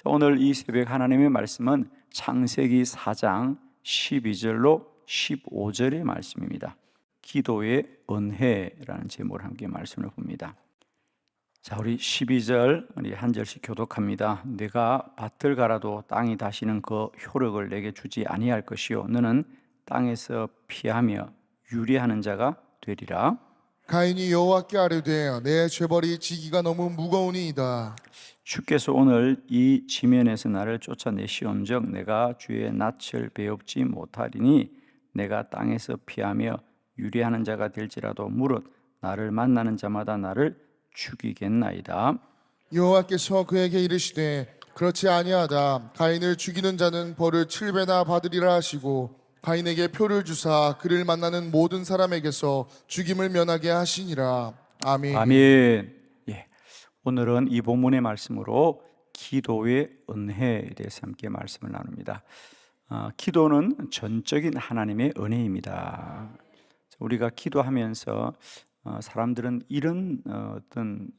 오늘 이 새벽 하나님의 말씀은 창세기 4장 12절로 15절의 말씀입니다. 기도의 은혜라는 제목으로 함께 말씀을 봅니다. 자, 우리 12절 우리 한 절씩 교독합니다. 내가 밭을 갈아도 땅이 다시는 그 효력을 내게 주지 아니할 것이요 너는 땅에서 피하며 유리하는 자가 되리라. 가인이 여호와께 아뢰되 내 죄벌이 지기가 너무 무거우니이다. 주께서 오늘 이 지면에서 나를 쫓아내시온즉 내가 주의 낯을 배웁지 못하리니 내가 땅에서 피하며 유리하는 자가 될지라도 무릇 나를 만나는 자마다 나를 죽이겠나이다. 여호와께서 그에게 이르시되 그렇지 아니하다. 가인을 죽이는 자는 벌을 7배나 받으리라 하시고 가인에게 표를 주사 그를 만나는 모든 사람에게서 죽임을 면하게 하시니라. 아멘. 아멘. 예, 오늘은 이 본문의 말씀으로 기도의 은혜에 대해서 함께 말씀을 나눕니다. 기도는 전적인 하나님의 은혜입니다. 우리가 기도하면서 사람들은 이런 어떤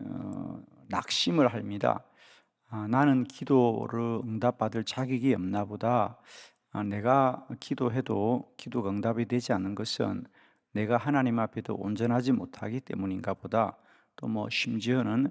낙심을 합니다. 나는 기도를 응답받을 자격이 없나 보다. 내가 기도해도 기도가 응답이 되지 않는 것은 내가 하나님 앞에도 온전하지 못하기 때문인가 보다. 또 뭐 심지어는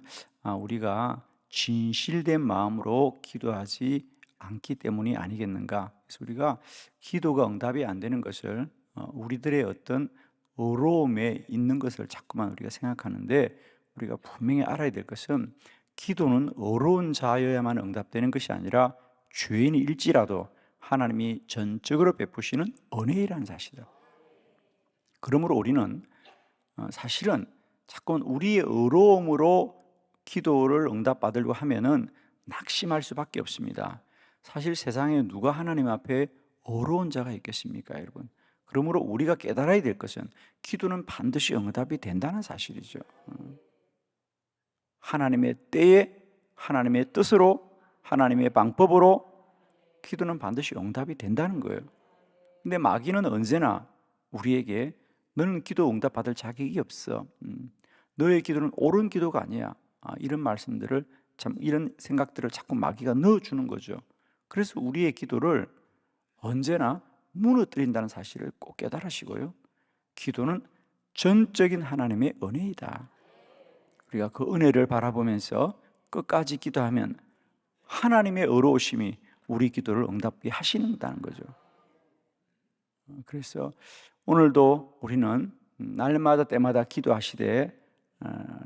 우리가 진실된 마음으로 기도하지 않기 때문이 아니겠는가. 그래서 우리가 기도가 응답이 안 되는 것을 우리들의 어떤 어려움에 있는 것을 자꾸만 우리가 생각하는데, 우리가 분명히 알아야 될 것은 기도는 어려운 자여야만 응답되는 것이 아니라 죄인일지라도 하나님이 전적으로 베푸시는 은혜라는 사실이다. 그러므로 우리는 사실은 자꾸 우리의 어려움으로 기도를 응답받으려고 하면은 낙심할 수밖에 없습니다. 사실 세상에 누가 하나님 앞에 어려운 자가 있겠습니까, 여러분? 그러므로 우리가 깨달아야 될 것은 기도는 반드시 응답이 된다는 사실이죠. 하나님의 때에 하나님의 뜻으로 하나님의 방법으로 기도는 반드시 응답이 된다는 거예요. 근데 마귀는 언제나 우리에게 너는 기도 응답 받을 자격이 없어. 너의 기도는 옳은 기도가 아니야. 이런 말씀들을 이런 생각들을 자꾸 마귀가 넣어주는 거죠. 그래서 우리의 기도를 언제나 무너뜨린다는 사실을 꼭 깨달으시고요. 기도는 전적인 하나님의 은혜이다. 우리가 그 은혜를 바라보면서 끝까지 기도하면 하나님의 어려우심이 우리 기도를 응답하게 하시는다는 거죠. 그래서 오늘도 우리는 날마다 때마다 기도하시되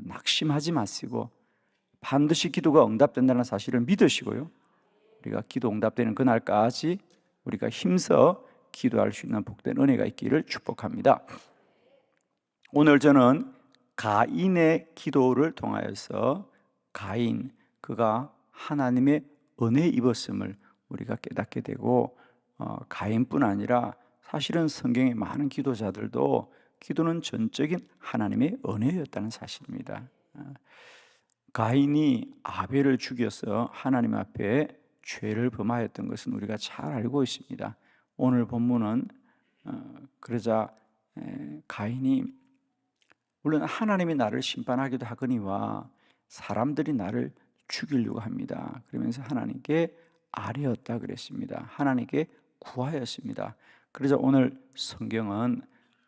낙심하지 마시고 반드시 기도가 응답된다는 사실을 믿으시고요. 우리가 기도 응답되는 그날까지 우리가 힘써 기도할 수 있는 복된 은혜가 있기를 축복합니다. 오늘 저는 가인의 기도를 통하여서 가인, 그가 하나님의 은혜 입었음을 우리가 깨닫게 되고, 가인뿐 아니라 사실은 성경의 많은 기도자들도 기도는 전적인 하나님의 은혜였다는 사실입니다. 가인이 아벨을 죽여서 하나님 앞에 죄를 범하였던 것은 우리가 잘 알고 있습니다. 오늘 본문은 그러자 가인이 물론 하나님이 나를 심판하기도 하거니와 사람들이 나를 죽이려고 합니다. 그러면서 하나님께 아뢰었다 그랬습니다. 하나님께 구하였습니다. 그래서 오늘 성경은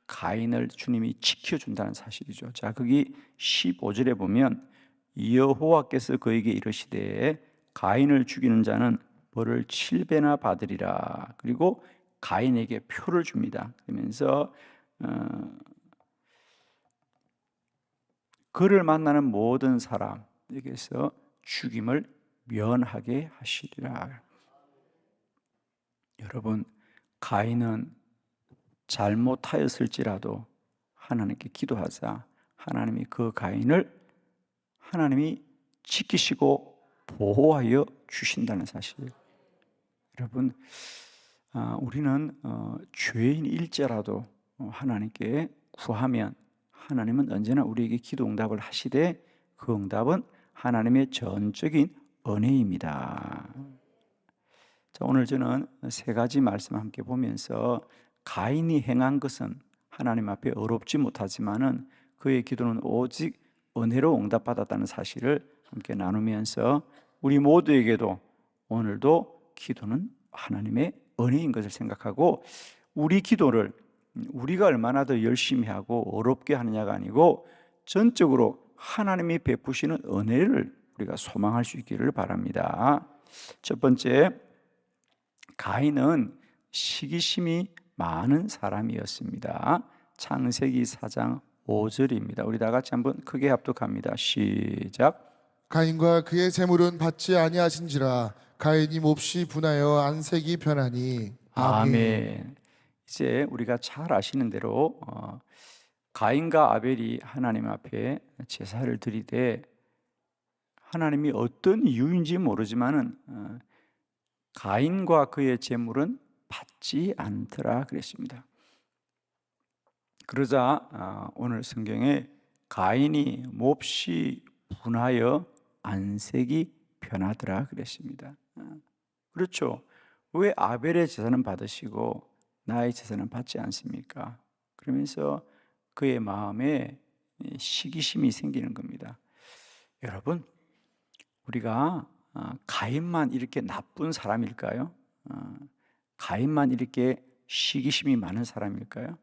가인을 주님이 지켜준다는 사실이죠. 자, 거기 15절에 보면 여호와께서 그에게 이르시되 가인을 죽이는 자는 벌을 7배나 받으리라. 그리고 가인에게 표를 줍니다. 그러면서 그를 만나는 모든 사람에게서 죽임을 면하게 하시리라. 여러분, 가인은 잘못하였을지라도 하나님께 기도하자 하나님이 그 가인을 하나님이 지키시고 보호하여 주신다는 사실. 여러분, 우리는 죄인일지라도 하나님께 구하면 하나님은 언제나 우리에게 기도 응답을 하시되 그 응답은 하나님의 전적인 은혜입니다. 자, 오늘 저는 세 가지 말씀 함께 보면서 가인이 행한 것은 하나님 앞에 어렵지 못하지만은 그의 기도는 오직 은혜로 응답받았다는 사실을 함께 나누면서 우리 모두에게도 오늘도 기도는 하나님의 은혜인 것을 생각하고 우리 기도를 우리가 얼마나 더 열심히 하고 어렵게 하느냐가 아니고 전적으로 하나님이 베푸시는 은혜를 우리가 소망할 수 있기를 바랍니다. 첫 번째, 가인은 시기심이 많은 사람이었습니다. 창세기 4장 5절입니다. 우리 다 같이 한번 크게 합독합니다. 시작. 가인과 그의 재물은 받지 아니하신지라 가인이 몹시 분하여 안색이 변하니. 아멘. 아멘. 이제 우리가 잘 아시는 대로 가인과 아벨이 하나님 앞에 제사를 드리되 하나님이 어떤 이유인지 모르지만은 가인과 그의 재물은 받지 않더라 그랬습니다. 그러자 오늘 성경에 가인이 몹시 분하여 안색이 변하더라 그랬습니다. 그렇죠. 왜 아벨의 제사는 받으시고 나의 제사는 받지 않습니까? 그러면서 그의 마음에 시기심이 생기는 겁니다. 여러분, 우리가 가인만 이렇게 나쁜 사람일까요? 가인만 이렇게 시기심이 많은 사람일까요?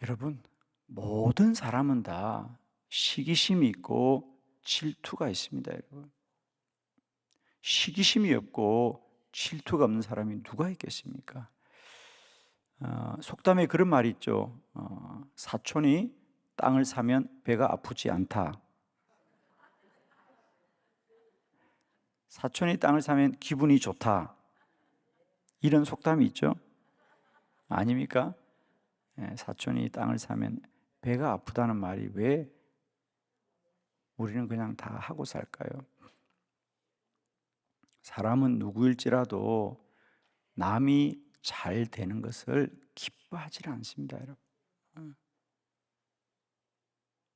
여러분, 모든 사람은 다 시기심이 있고 질투가 있습니다, 여러분. 시기심이 없고 질투가 없는 사람이 누가 있겠습니까? 속담에 그런 말이 있죠. 사촌이 땅을 사면 배가 아프지 않다. 사촌이 땅을 사면 기분이 좋다. 이런 속담이 있죠. 아닙니까? 사촌이 땅을 사면 배가 아프다는 말이 왜 우리는 그냥 다 하고 살까요? 사람은 누구일지라도 남이 잘 되는 것을 기뻐하지 않습니다, 여러분.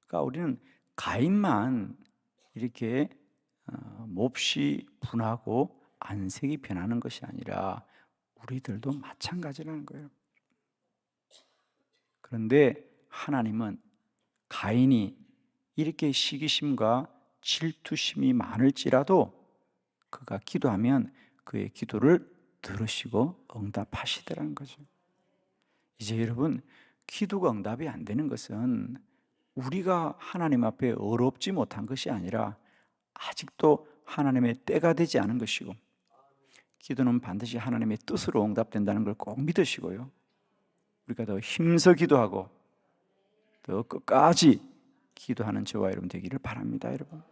그러니까 우리는 가인만 이렇게 몹시 분하고 안색이 변하는 것이 아니라 우리들도 마찬가지라는 거예요. 그런데 하나님은 가인이 이렇게 시기심과 질투심이 많을지라도 그가 기도하면 그의 기도를 들으시고 응답하시더라는 거죠. 이제 여러분, 기도가 응답이 안 되는 것은 우리가 하나님 앞에 어렵지 못한 것이 아니라 아직도 하나님의 때가 되지 않은 것이고, 기도는 반드시 하나님의 뜻으로 응답된다는 걸 꼭 믿으시고요, 우리가 더 힘써 기도하고 더 끝까지 기도하는 저와 여러분 되기를 바랍니다. 여러분,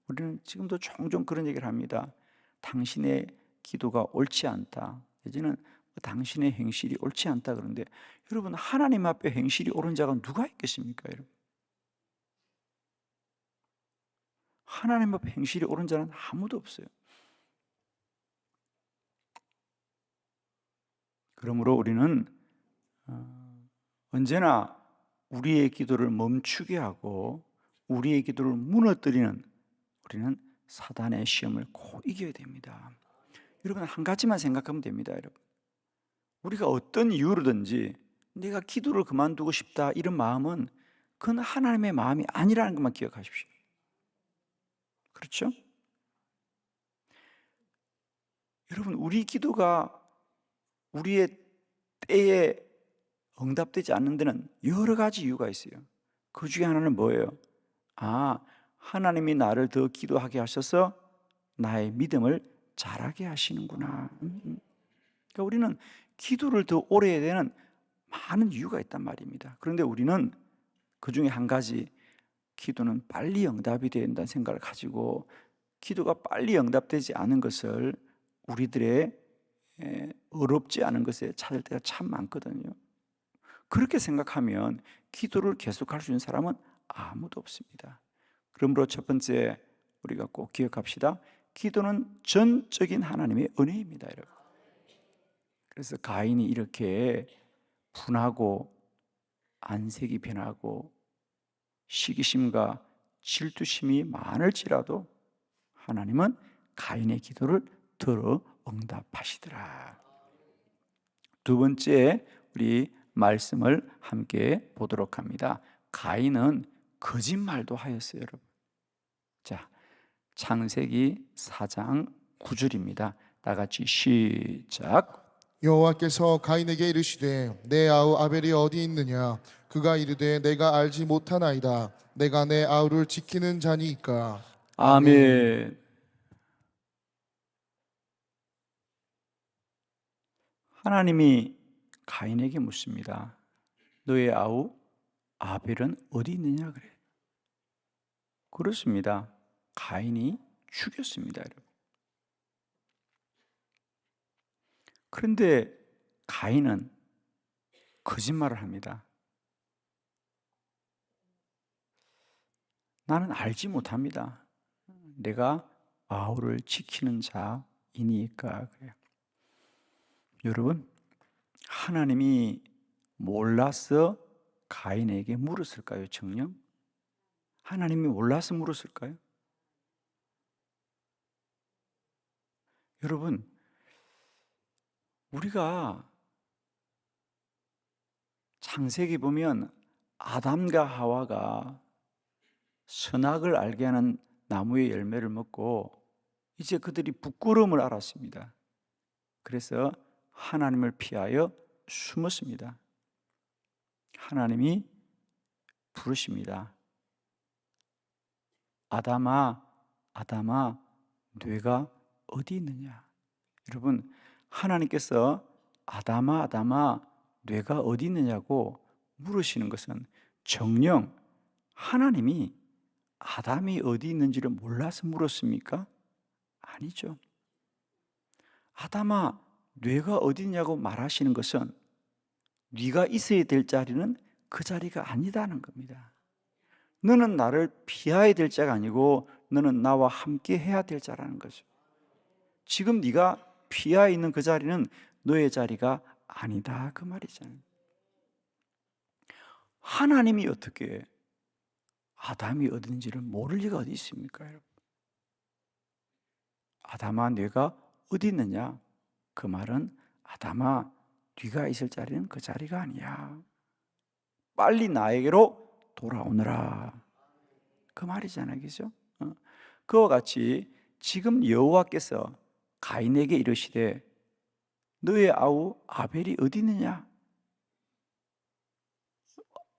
우리는 지금도 종종 그런 얘기를 합니다. 당신의 기도가 옳지 않다. 이제는 당신의 행실이 옳지 않다. 그런데 여러분, 하나님 앞에 행실이 옳은 자가 누가 있겠습니까, 여러분? 하나님 앞에 행실이 옳은 자는 아무도 없어요. 그러므로 우리는 언제나 우리의 기도를 멈추게 하고 우리의 기도를 무너뜨리는, 우리는 사단의 시험을 꼭 이겨야 됩니다. 여러분, 한 가지만 생각하면 됩니다. 여러분, 우리가 어떤 이유로든지 내가 기도를 그만두고 싶다 이런 마음은 그건 하나님의 마음이 아니라는 것만 기억하십시오. 그렇죠? 여러분, 우리 기도가 우리의 때에 응답되지 않는 데는 여러 가지 이유가 있어요. 그 중에 하나는 뭐예요? 하나님이 나를 더 기도하게 하셔서 나의 믿음을 자라게 하시는구나. 그러니까 우리는 기도를 더 오래 해야 되는 많은 이유가 있단 말입니다. 그런데 우리는 그 중에 한 가지, 기도는 빨리 응답이 된다는 생각을 가지고 기도가 빨리 응답되지 않은 것을 우리들의 어렵지 않은 것에 찾을 때가 참 많거든요. 그렇게 생각하면 기도를 계속할 수 있는 사람은 아무도 없습니다. 그러므로 첫 번째 우리가 꼭 기억합시다. 기도는 전적인 하나님의 은혜입니다, 여러분. 그래서 가인이 이렇게 분하고 안색이 변하고 시기심과 질투심이 많을지라도 하나님은 가인의 기도를 들어 응답하시더라. 두 번째, 우리 말씀을 함께 보도록 합니다. 가인은 거짓말도 하였어요, 여러분. 자, 창세기 4장 9절입니다. 다 같이 시작. 여호와께서 가인에게 이르시되 내 아우 아벨이 어디 있느냐? 그가 이르되 내가 알지 못하나이다. 내가 내 아우를 지키는 자니이까. 아멘. 아멘. 하나님이 가인에게 묻습니다. 너의 아우 아벨은 어디 있느냐 그래. 그렇습니다. 가인이 죽였습니다, 여러분. 그런데 가인은 거짓말을 합니다. 나는 알지 못합니다. 내가 아우를 지키는 자이니까 그래요. 여러분, 하나님이 몰라서 가인에게 물었을까요, 정녕? 하나님이 몰라서 물었을까요? 여러분, 우리가 창세기 보면 아담과 하와가 선악을 알게 하는 나무의 열매를 먹고 이제 그들이 부끄러움을 알았습니다. 그래서 하나님을 피하여 숨었습니다. 하나님이 부르십니다. 아담아, 아담아, 뇌가 어디 있느냐? 여러분, 하나님께서 아담아, 아담아, 뇌가 어디 있느냐고 물으시는 것은 정녕 하나님이 아담이 어디 있는지를 몰라서 물었습니까? 아니죠. 아담아, 뇌가 어디 있냐고 말하시는 것은 네가 있어야 될 자리는 그 자리가 아니다는 겁니다. 너는 나를 피해야 될 자가 아니고 너는 나와 함께 해야 될 자라는 거죠. 지금 네가 피해 있는 그 자리는 너의 자리가 아니다 그 말이잖아요. 하나님이 어떻게 아담이 어딘지를 모를 리가 어디 있습니까, 여러분? 아담아, 네가 어디 있느냐? 그 말은 아담아, 네가 있을 자리는 그 자리가 아니야. 빨리 나에게로 돌아오너라. 그 말이잖아요, 그죠? 그와 같이 지금 여호와께서 가인에게 이르시되 너의 아우 아벨이 어디 있느냐?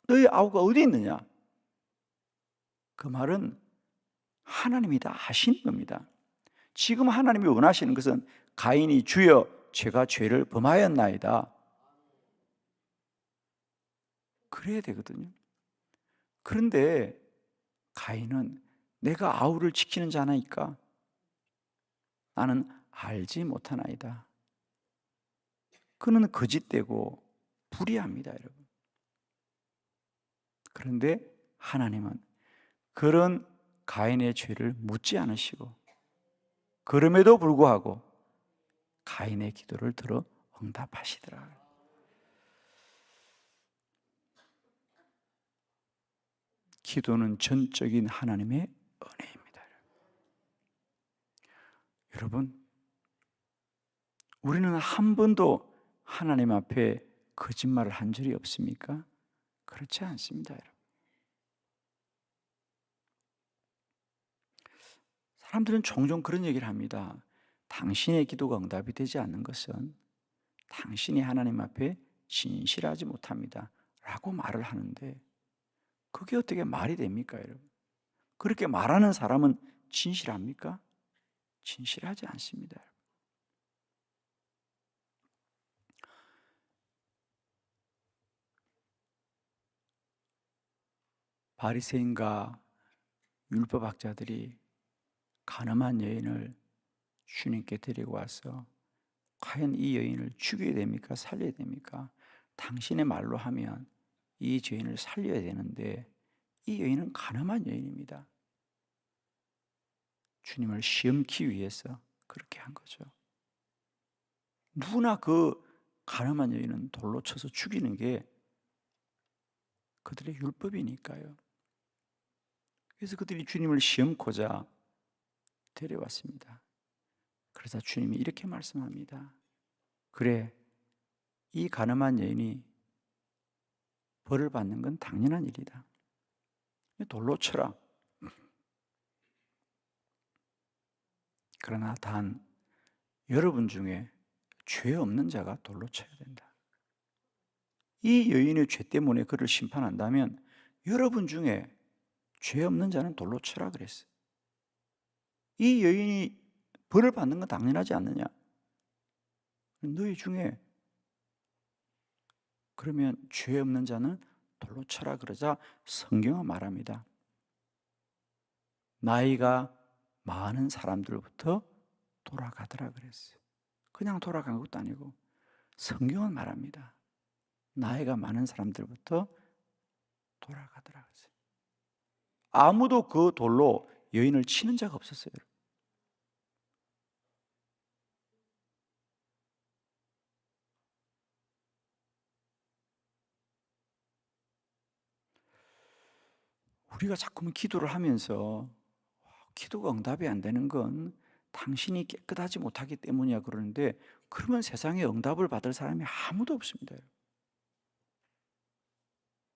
너의 아우가 어디 있느냐? 그 말은 하나님이 다 아시는 겁니다. 지금 하나님이 원하시는 것은 가인이 주여 제가 죄를 범하였나이다. 그래야 되거든요. 그런데 가인은 내가 아우를 지키는 자나이까 나는 알지 못하나이다. 그는 거짓되고 불의합니다, 여러분. 그런데 하나님은 그런 가인의 죄를 묻지 않으시고 그럼에도 불구하고 가인의 기도를 들어 응답하시더라. 기도는 전적인 하나님의 은혜입니다. 여러분, 우리는 한 번도 하나님 앞에 거짓말을 한 적이 없습니까? 그렇지 않습니다, 여러분. 사람들은 종종 그런 얘기를 합니다. 당신의 기도가 응답이 되지 않는 것은 당신이 하나님 앞에 진실하지 못합니다. 라고 말을 하는데 그게 어떻게 말이 됩니까, 여러분? 그렇게 말하는 사람은 진실합니까? 진실하지 않습니다. 바리새인과 율법학자들이 가늠한 여인을 주님께 데리고 와서 과연 이 여인을 죽여야 됩니까? 살려야 됩니까? 당신의 말로 하면 이 죄인을 살려야 되는데 이 여인은 가늠한 여인입니다. 주님을 시험기 위해서 그렇게 한 거죠. 누구나 그 가늠한 여인은 돌로 쳐서 죽이는 게 그들의 율법이니까요. 그래서 그들이 주님을 시험코자 데려왔습니다. 그래서 주님이 이렇게 말씀합니다. 그래, 이 가늠한 여인이 벌을 받는 건 당연한 일이다. 돌로 쳐라. 그러나 단 여러분 중에 죄 없는 자가 돌로 쳐야 된다. 이 여인의 죄 때문에 그를 심판한다면 여러분 중에 죄 없는 자는 돌로 쳐라 그랬어요. 이 여인이 벌을 받는 건 당연하지 않느냐? 너희 중에 그러면 죄 없는 자는 돌로 쳐라 그러자 성경은 말합니다. 나이가 많은 사람들부터 돌아가더라 그랬어요. 그냥 돌아간 것도 아니고 성경은 말합니다. 나이가 많은 사람들부터 돌아가더라 그랬어요. 아무도 그 돌로 여인을 치는 자가 없었어요. 우리가 자꾸만 기도를 하면서 기도가 응답이 안 되는 건 당신이 깨끗하지 못하기 때문이야 그러는데, 그러면 세상에 응답을 받을 사람이 아무도 없습니다.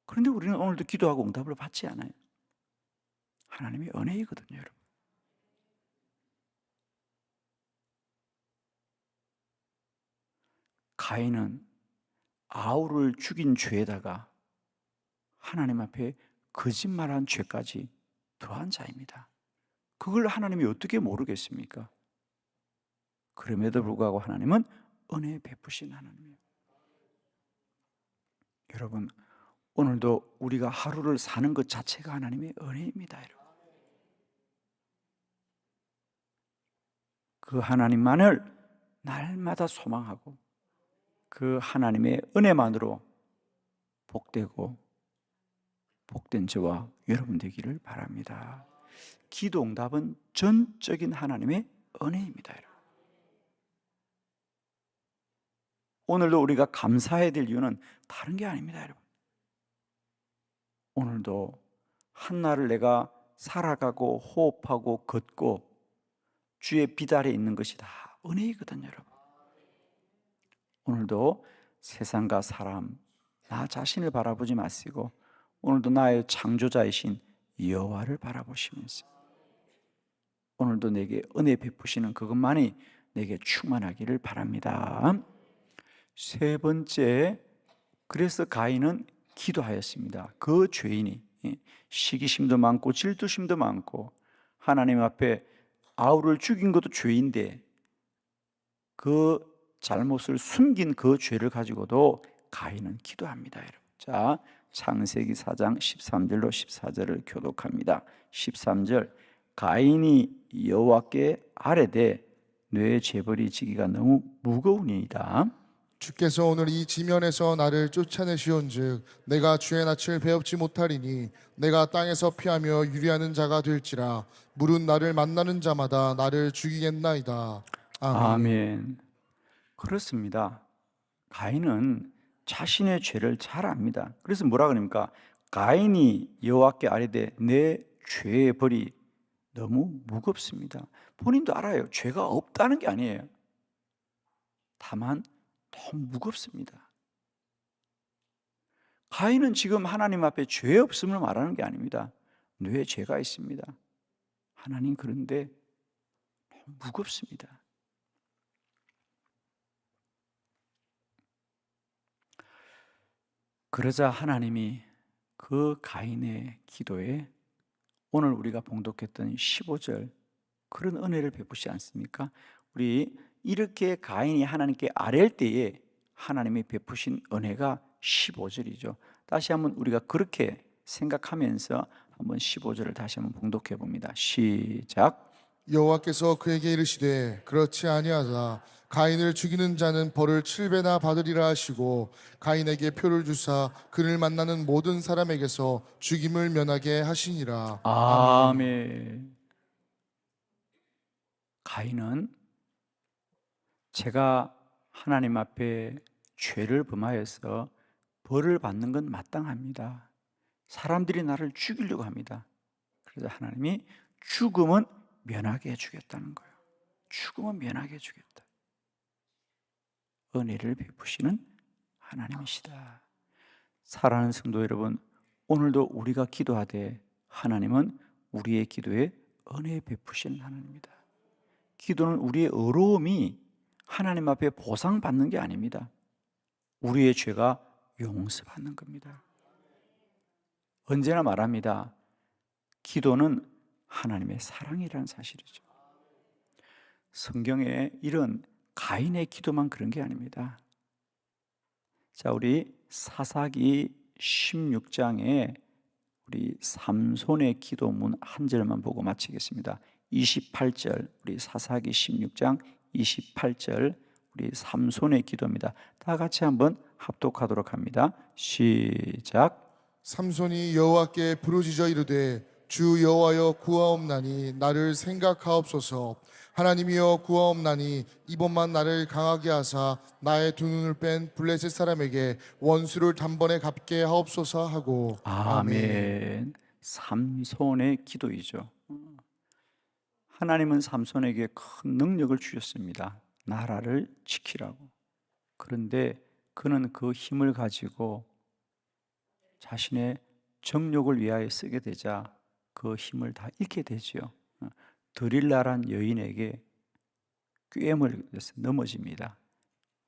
그런데 우리는 오늘도 기도하고 응답을 받지 않아요. 하나님의 은혜이거든요, 여러분. 가인은 아우를 죽인 죄에다가 하나님 앞에 거짓말한 죄까지 더한 자입니다. 그걸 하나님이 어떻게 모르겠습니까? 그럼에도 불구하고 하나님은 은혜 베푸신 하나님이에요. 여러분, 오늘도 우리가 하루를 사는 것 자체가 하나님의 은혜입니다, 여러분. 그 하나님만을 날마다 소망하고 그 하나님의 은혜만으로 복되고 복된 저와 여러분 되기를 바랍니다. 기도 응답은 전적인 하나님의 은혜입니다, 여러분. 오늘도 우리가 감사해야 될 이유는 다른 게 아닙니다, 여러분. 오늘도 한날을 내가 살아가고 호흡하고 걷고 주의 빛 아래 있는 것이 다 은혜이거든요, 여러분. 오늘도 세상과 사람, 나 자신을 바라보지 마시고 오늘도 나의 창조자이신 여호와를 바라보시면서 오늘도 내게 은혜 베푸시는 그것만이 내게 충만하기를 바랍니다. 세 번째, 그래서 가인은 기도하였습니다. 그 죄인이 시기심도 많고 질투심도 많고 하나님 앞에 아우를 죽인 것도 죄인데 그 잘못을 숨긴 그 죄를 가지고도 가인은 기도합니다, 여러분. 자, 창세기 4장 13절로 14절을 교독합니다. 13절, 가인이 여호와께 아뢰되 내 재벌이 지기가 너무 무거우니이다. 주께서 오늘 이 지면에서 나를 쫓아내시온즉 내가 주의 낯을 배웁지 못하리니 내가 땅에서 피하며 유리하는 자가 될지라 물은 나를 만나는 자마다 나를 죽이겠나이다. 아멘. 아멘. 그렇습니다. 가인은 자신의 죄를 잘 압니다. 그래서 뭐라 그럽니까? 가인이 여호와께 아뢰되 내 죄의 벌이 너무 무겁습니다. 본인도 알아요. 죄가 없다는 게 아니에요. 다만 너무 무겁습니다. 가인은 지금 하나님 앞에 죄 없음을 말하는 게 아닙니다. 뇌에 죄가 있습니다. 하나님, 그런데 너무 무겁습니다. 그러자 하나님이 그 가인의 기도에 오늘 우리가 봉독했던 15절 그런 은혜를 베푸시지 않습니까? 우리 이렇게 가인이 하나님께 아뢰일 때에 하나님이 베푸신 은혜가 15절이죠. 다시 한번 우리가 그렇게 생각하면서 한번 15절을 다시 한번 봉독해 봅니다. 시작. 여호와께서 그에게 이르시되 그렇지 아니하다. 가인을 죽이는 자는 벌을 7배나 받으리라 하시고 가인에게 표를 주사 그를 만나는 모든 사람에게서 죽임을 면하게 하시니라. 아멘. 가인은 제가 하나님 앞에 죄를 범하여서 벌을 받는 건 마땅합니다. 사람들이 나를 죽이려고 합니다. 그래서 하나님이 죽음은 면하게 해주겠다는 거예요. 죽음은 면하게 해주겠다. 은혜를 베푸시는 하나님이시다. 사랑하는 성도 여러분, 오늘도 우리가 기도하되 하나님은 우리의 기도에 은혜 베푸시는 하나님입니다. 기도는 우리의 어려움이 하나님 앞에 보상받는 게 아닙니다. 우리의 죄가 용서받는 겁니다. 언제나 말합니다. 기도는 하나님의 사랑이라는 사실이죠. 성경에 이런 가인의 기도만 그런 게 아닙니다. 자, 우리 사사기 16장에 우리 삼손의 기도문 한 절만 보고 마치겠습니다. 28절, 우리 사사기 16장 28절, 우리 삼손의 기도입니다. 다 같이 한번 합독하도록 합니다. 시작. 삼손이 여호와께 부르짖어 이르되 주 여호와여 구하옵나니 나를 생각하옵소서. 하나님이여 구하옵나니 이번만 나를 강하게 하사 나의 두 눈을 뺀 블레셋 사람에게 원수를 단번에 갚게 하옵소서 하고. 아멘. 삼손의 기도이죠. 하나님은 삼손에게 큰 능력을 주셨습니다. 나라를 지키라고. 그런데 그는 그 힘을 가지고 자신의 정욕을 위하여 쓰게 되자 그 힘을 다 잃게 되지요. 드릴라란 여인에게 꾀엠을 해서 넘어집니다.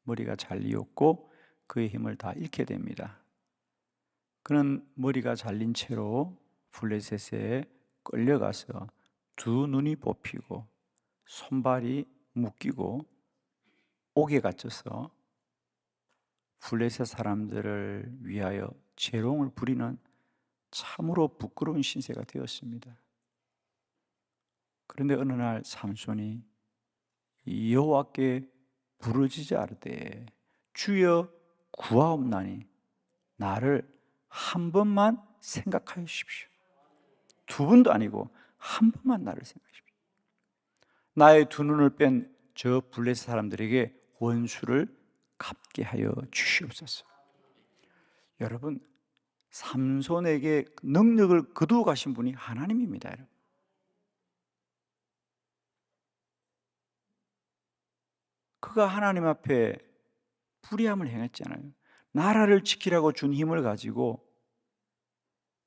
머리가 잘리었고 그의 힘을 다 잃게 됩니다. 그는 머리가 잘린 채로 블레셋에 끌려가서 두 눈이 뽑히고 손발이 묶이고 옥에 갇혀서 블레셋 사람들을 위하여 재롱을 부리는 참으로 부끄러운 신세가 되었습니다. 그런데 어느 날 삼손이 여호와께 부르짖어 아뢰되 주여 구하옵나니 나를 한 번만 생각하여 주십시오. 두 번도 아니고 한 번만 나를 생각하십시오. 나의 두 눈을 뺀 저 블레셋 사람들에게 원수를 갚게 하여 주시옵소서. 여러분, 삼손에게 능력을 거두어 가신 분이 하나님입니다. 여러분. 그가 하나님 앞에 불의함을 행했잖아요. 나라를 지키라고 준 힘을 가지고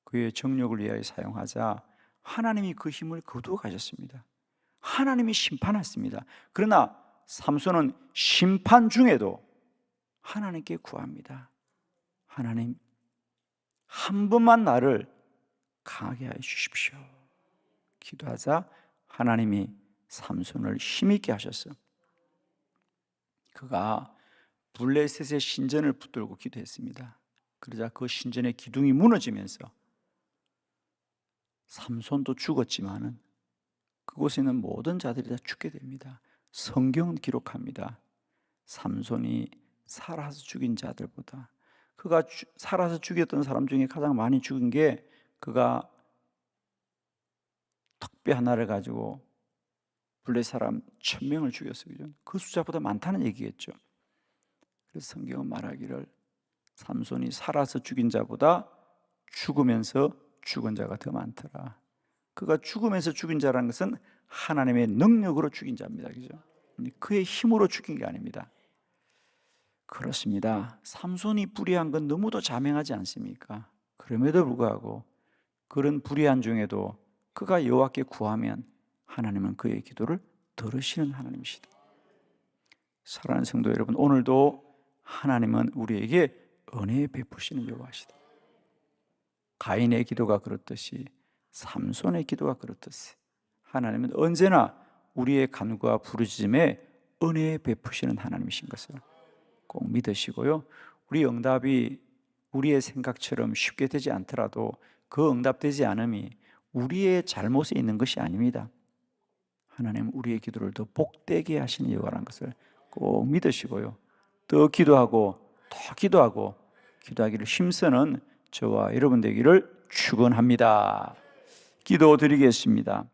그의 정욕을 위하여 사용하자 하나님이 그 힘을 거두어 가셨습니다. 하나님이 심판했습니다. 그러나 삼손은 심판 중에도 하나님께 구합니다. 하나님, 한 번만 나를 강하게 하여 주십시오. 기도하자 하나님이 삼손을 힘있게 하셨어. 그가 블레셋의 신전을 붙들고 기도했습니다. 그러자 그 신전의 기둥이 무너지면서 삼손도 죽었지만은 그곳에 있는 모든 자들이 다 죽게 됩니다. 성경은 기록합니다. 삼손이 살아서 죽인 자들보다 그가 살아서 죽였던 사람 중에 가장 많이 죽은 게 그가 턱뼈 하나를 가지고 블레셋 사람 1000명을 죽였어요. 그 숫자보다 많다는 얘기겠죠. 그래서 성경은 말하기를 삼손이 살아서 죽인 자보다 죽으면서 죽은 자가 더 많더라. 그가 죽으면서 죽인 자라는 것은 하나님의 능력으로 죽인 자입니다. 그죠? 그의 힘으로 죽인 게 아닙니다. 그렇습니다. 삼손이 불의한 건 너무도 자명하지 않습니까? 그럼에도 불구하고 그런 불의한 중에도 그가 여호와께 구하면 하나님은 그의 기도를 들으시는 하나님이시다. 사랑하는 성도 여러분, 오늘도 하나님은 우리에게 은혜 베푸시는 여호와시다. 가인의 기도가 그렇듯이 삼손의 기도가 그렇듯이 하나님은 언제나 우리의 간구와 부르짖음에 은혜 베푸시는 하나님이신 것을 꼭 믿으시고요. 우리 응답이 우리의 생각처럼 쉽게 되지 않더라도 그 응답되지 않음이 우리의 잘못에 있는 것이 아닙니다. 하나님 우리의 기도를 더 복되게 하시는 여호와라는 것을 꼭 믿으시고요. 더 기도하고 더 기도하고 기도하기를 힘쓰는 저와 여러분 되기를 축원합니다. 기도드리겠습니다.